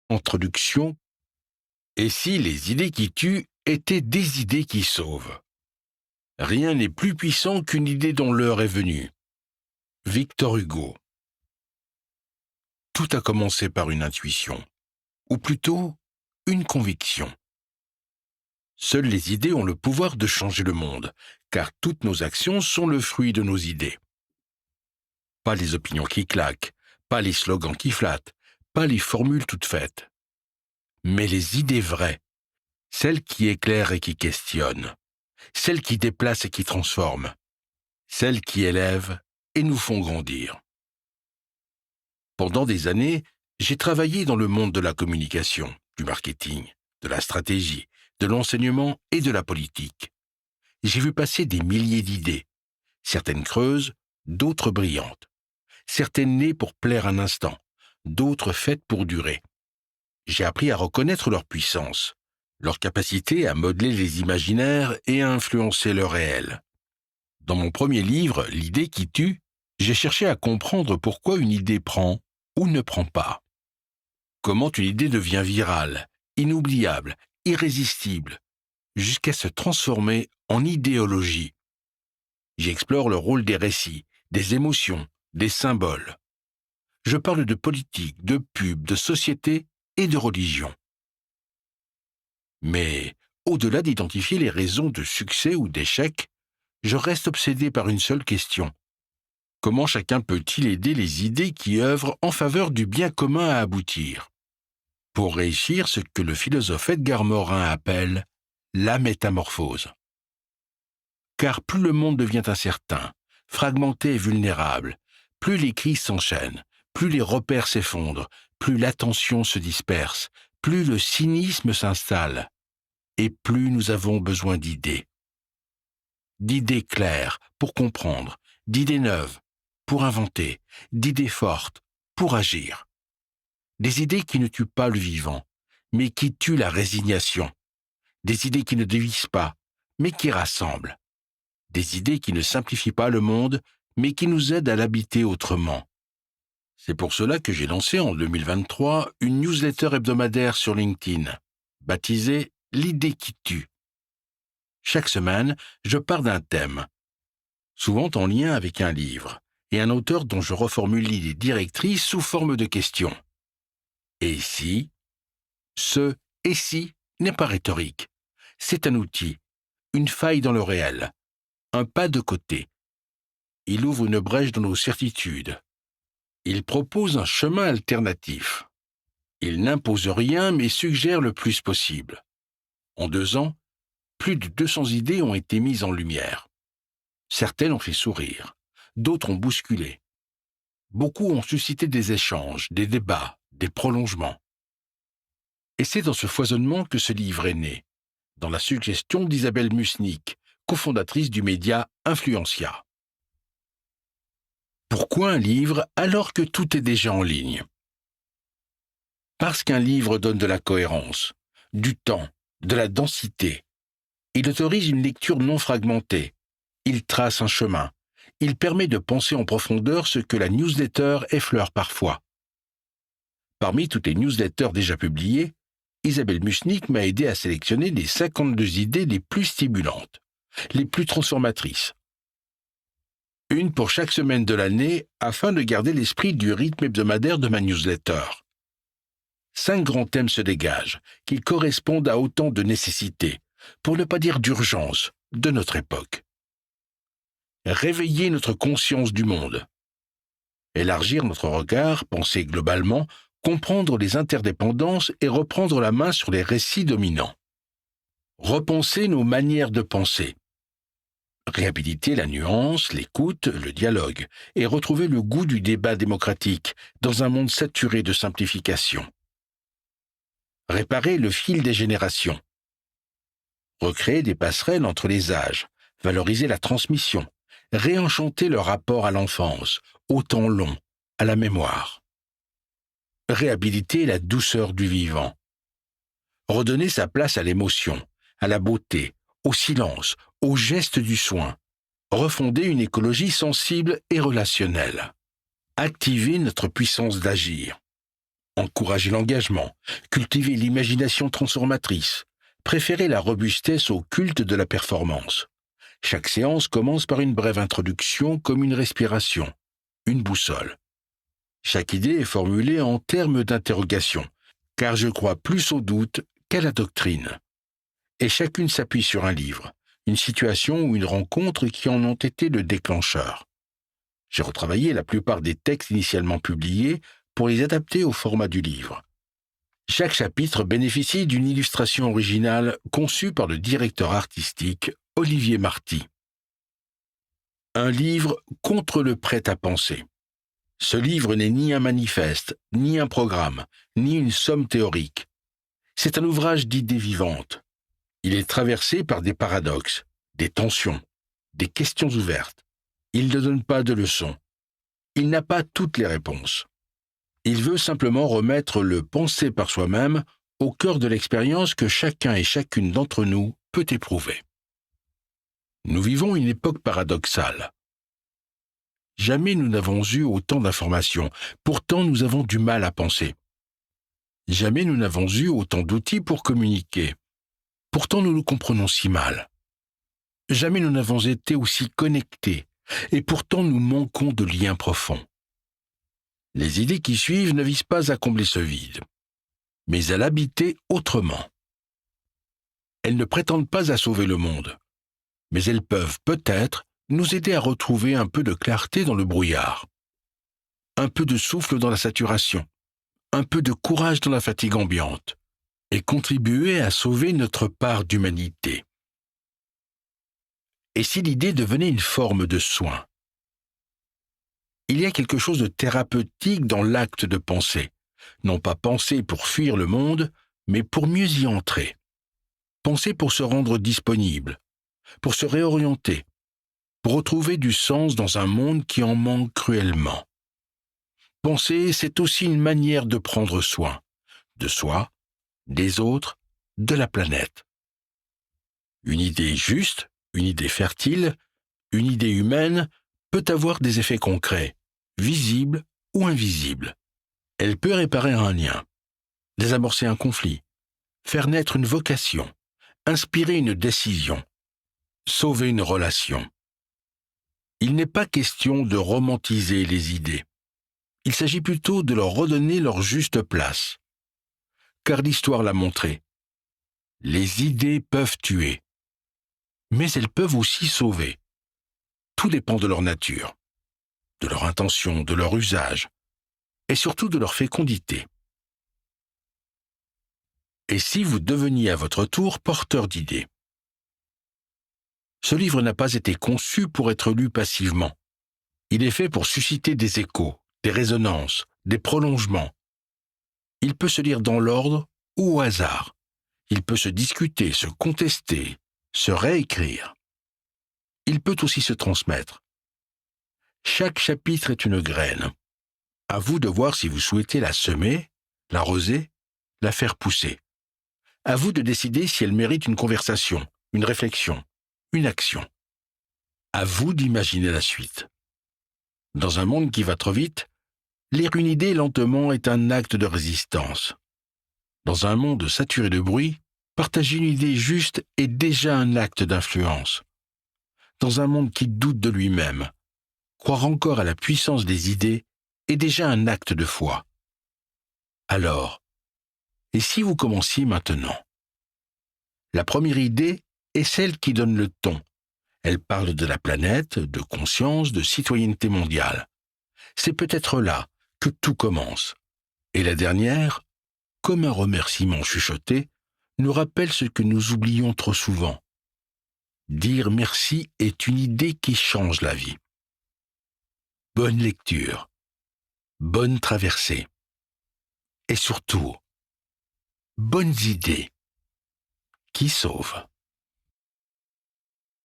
Introduction. Et si les idées qui tuent étaient des idées qui sauvent? Rien n'est plus puissant qu'une idée dont l'heure est venue. Victor Hugo. Tout a commencé par une intuition, ou plutôt une conviction. Seules les idées ont le pouvoir de changer le monde, car toutes nos actions sont le fruit de nos idées. Pas les opinions qui claquent, pas les slogans qui flattent, pas les formules toutes faites, mais les idées vraies, celles qui éclairent et qui questionnent, celles qui déplacent et qui transforment, celles qui élèvent et nous font grandir. Pendant des années, j'ai travaillé dans le monde de la communication, du marketing, de la stratégie, de l'enseignement et de la politique. J'ai vu passer des milliers d'idées, certaines creuses, d'autres brillantes, certaines nées pour plaire un instant, d'autres faites pour durer. J'ai appris à reconnaître leur puissance, leur capacité à modeler les imaginaires et à influencer le réel. Dans mon premier livre, L'idée qui tue, j'ai cherché à comprendre pourquoi une idée prend ou ne prend pas. Comment une idée devient virale, inoubliable, irrésistible, jusqu'à se transformer en idéologie. J'explore le rôle des récits, des émotions, des symboles. Je parle de politique, de pub, de société et de religion. Mais, au-delà d'identifier les raisons de succès ou d'échec, je reste obsédé par une seule question. Comment chacun peut-il aider les idées qui œuvrent en faveur du bien commun à aboutir, pour réussir ce que le philosophe Edgar Morin appelle la métamorphose? Car plus le monde devient incertain, fragmenté et vulnérable, plus les crises s'enchaînent, plus les repères s'effondrent, plus l'attention se disperse, plus le cynisme s'installe, et plus nous avons besoin d'idées. D'idées claires pour comprendre, d'idées neuves pour inventer, d'idées fortes pour agir. Des idées qui ne tuent pas le vivant, mais qui tuent la résignation. Des idées qui ne divisent pas, mais qui rassemblent. Des idées qui ne simplifient pas le monde, mais qui nous aident à l'habiter autrement. C'est pour cela que j'ai lancé en 2023 une newsletter hebdomadaire sur LinkedIn, baptisée « L'idée qui tue ». Chaque semaine, je pars d'un thème, souvent en lien avec un livre, et un auteur dont je reformule l'idée directrice sous forme de questions. Et si? Ce « et si » n'est pas rhétorique. C'est un outil, une faille dans le réel, un pas de côté. Il ouvre une brèche dans nos certitudes. Il propose un chemin alternatif. Il n'impose rien mais suggère le plus possible. En 2 ans, plus de 200 idées ont été mises en lumière. Certaines ont fait sourire, d'autres ont bousculé. Beaucoup ont suscité des échanges, des débats, des prolongements. Et c'est dans ce foisonnement que ce livre est né, dans la suggestion d'Isabelle Musnick, cofondatrice du média Influencia. Pourquoi un livre alors que tout est déjà en ligne? Parce qu'un livre donne de la cohérence, du temps, de la densité. Il autorise une lecture non fragmentée. Il trace un chemin. Il permet de penser en profondeur ce que la newsletter effleure parfois. Parmi toutes les newsletters déjà publiées, Isabelle Musnick m'a aidé à sélectionner les 52 idées les plus stimulantes, les plus transformatrices. Une pour chaque semaine de l'année afin de garder l'esprit du rythme hebdomadaire de ma newsletter. 5 grands thèmes se dégagent, qui correspondent à autant de nécessités, pour ne pas dire d'urgence, de notre époque. Réveiller notre conscience du monde. Élargir notre regard, penser globalement, comprendre les interdépendances et reprendre la main sur les récits dominants. Repenser nos manières de penser. Réhabiliter la nuance, l'écoute, le dialogue, et retrouver le goût du débat démocratique dans un monde saturé de simplification. Réparer le fil des générations. Recréer des passerelles entre les âges, valoriser la transmission, réenchanter le rapport à l'enfance, au temps long, à la mémoire. Réhabiliter la douceur du vivant. Redonner sa place à l'émotion, à la beauté, au silence, au geste du soin. Refonder une écologie sensible et relationnelle. Activer notre puissance d'agir. Encouragez l'engagement, cultivez l'imagination transformatrice, préférez la robustesse au culte de la performance. Chaque séance commence par une brève introduction comme une respiration, une boussole. Chaque idée est formulée en termes d'interrogation, car je crois plus au doute qu'à la doctrine. Et chacune s'appuie sur un livre, une situation ou une rencontre qui en ont été le déclencheur. J'ai retravaillé la plupart des textes initialement publiés pour les adapter au format du livre. Chaque chapitre bénéficie d'une illustration originale conçue par le directeur artistique Olivier Marty. Un livre contre le prêt-à-penser. Ce livre n'est ni un manifeste, ni un programme, ni une somme théorique. C'est un ouvrage d'idées vivantes. Il est traversé par des paradoxes, des tensions, des questions ouvertes. Il ne donne pas de leçons. Il n'a pas toutes les réponses. Il veut simplement remettre le penser par soi-même au cœur de l'expérience que chacun et chacune d'entre nous peut éprouver. Nous vivons une époque paradoxale. Jamais nous n'avons eu autant d'informations, pourtant nous avons du mal à penser. Jamais nous n'avons eu autant d'outils pour communiquer, pourtant nous nous comprenons si mal. Jamais nous n'avons été aussi connectés, et pourtant nous manquons de liens profonds. Les idées qui suivent ne visent pas à combler ce vide, mais à l'habiter autrement. Elles ne prétendent pas à sauver le monde, mais elles peuvent peut-être nous aider à retrouver un peu de clarté dans le brouillard, un peu de souffle dans la saturation, un peu de courage dans la fatigue ambiante, et contribuer à sauver notre part d'humanité. Et si l'idée devenait une forme de soin? Il y a quelque chose de thérapeutique dans l'acte de penser. Non pas penser pour fuir le monde, mais pour mieux y entrer. Penser pour se rendre disponible, pour se réorienter, pour retrouver du sens dans un monde qui en manque cruellement. Penser, c'est aussi une manière de prendre soin, de soi, des autres, de la planète. Une idée juste, une idée fertile, une idée humaine peut avoir des effets concrets, visibles ou invisibles. Elle peut réparer un lien, désamorcer un conflit, faire naître une vocation, inspirer une décision, sauver une relation. Il n'est pas question de romantiser les idées. Il s'agit plutôt de leur redonner leur juste place. Car l'histoire l'a montré. Les idées peuvent tuer, mais elles peuvent aussi sauver. Tout dépend de leur nature, de leur intention, de leur usage, et surtout de leur fécondité. Et si vous deveniez à votre tour porteur d'idées? Ce livre n'a pas été conçu pour être lu passivement. Il est fait pour susciter des échos, des résonances, des prolongements. Il peut se lire dans l'ordre ou au hasard. Il peut se discuter, se contester, se réécrire. Il peut aussi se transmettre. Chaque chapitre est une graine. À vous de voir si vous souhaitez la semer, l'arroser, la faire pousser. À vous de décider si elle mérite une conversation, une réflexion, une action. À vous d'imaginer la suite. Dans un monde qui va trop vite, lire une idée lentement est un acte de résistance. Dans un monde saturé de bruit, partager une idée juste est déjà un acte d'influence. Dans un monde qui doute de lui-même, croire encore à la puissance des idées est déjà un acte de foi. Alors, et si vous commenciez maintenant? La première idée est celle qui donne le ton. Elle parle de la planète, de conscience, de citoyenneté mondiale. C'est peut-être là que tout commence. Et la dernière, comme un remerciement chuchoté, nous rappelle ce que nous oublions trop souvent. Dire merci est une idée qui change la vie. Bonne lecture, bonne traversée, et surtout, bonnes idées qui sauvent.